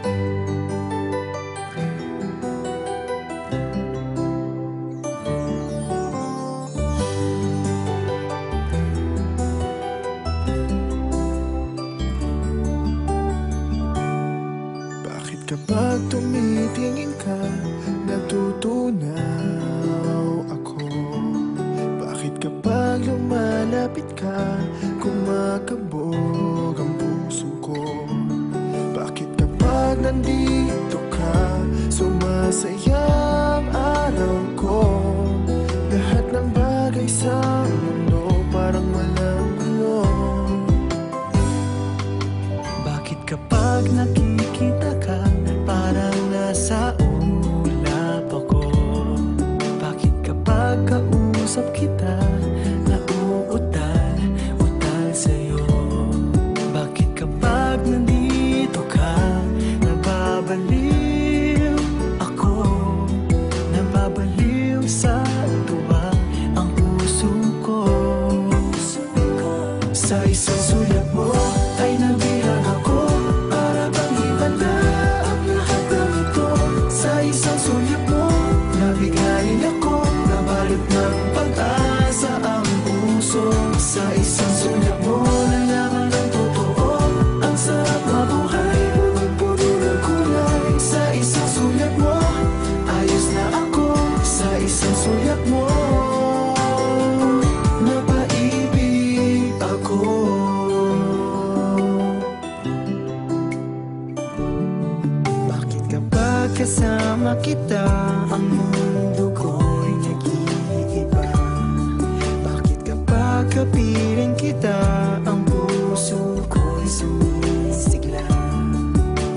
Bakit kapag tumitingin ka, natutunaw ako? Bakit kapag lumalapit ka, kumakabog ang puso ko? Bakit kapag nandito ka, sumasaya ang araw ko? Lahat ng bagay sa mundo parang walang gulo. Bakit kapag nakikita ka, parang nasa ulap ako? Bakit kapag kausap kita, nauutal sa'yo? Bakit kapag nandito ka, nababaliw ako? Nababaliw sa tuwa ang puso ko. Sa isang sulat mo ay nabilang ako, para bang himala ang lahat ng ito. Sa isang sulat mo, nabigayin ako, nabalot ng pag-asa ang puso. Sa isang sulat mo, nalaman ng totoo, ang sarap mabuhay, punong-puno ng kulay. Sa isang sulat mo, ayos na ako. Sa isang sulat mo, napaibig ako. Bakit kapag kasama kita, ang mundo ko'y nag-iiba? Bakit kapag kapiling kita, ang puso ko'y sumisigla?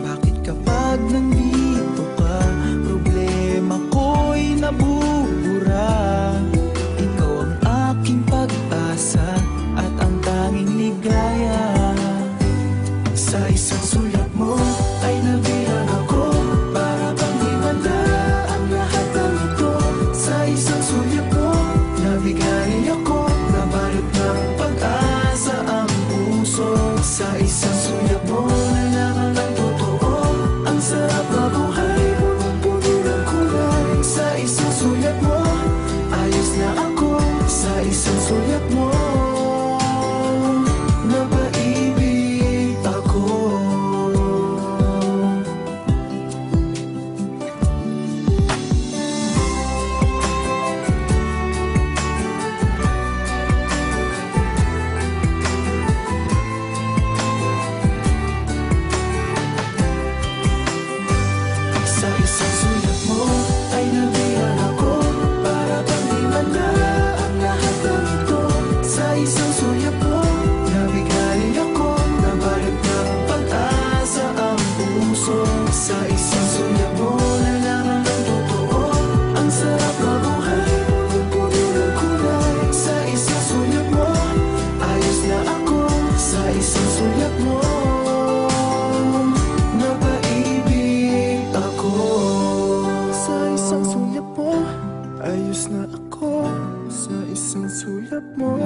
Bakit kapag nandito ka, problema ko'y nabubura? Ikaw ang aking pag-asa at ang tanging ligaya. Sa isang sulat mo ay nabilang ako, para bang himala ang lahat ng ito. Sa isang sulat mo, nabigayin ako, nabalot ng pag-asa ang puso. Sa isang sulat mo, nalaman ng totoo, ang sarap mabuhay, punong-puno ng kulay. Sa isang sulat mo, ayos na ako. Sa isang sulat mo, napaibig ako. Sa isang sulat mo ay nabilang ako, para bang himala ang lahat ng ito. Sa isang sulat mo, nabigayin ako, nabalot ng pag-asa ang puso. Sa isang sulat mo, nalaman ng totoo, ang sarap mabuhay, punong-puno ng kulay. Sa isang sulat mo, ayos na ako. Sa isang sulat mo, napaibig ako. Sa isang sulat mo, ayos na ako. Sa isang sulat mo,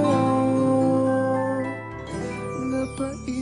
napaibig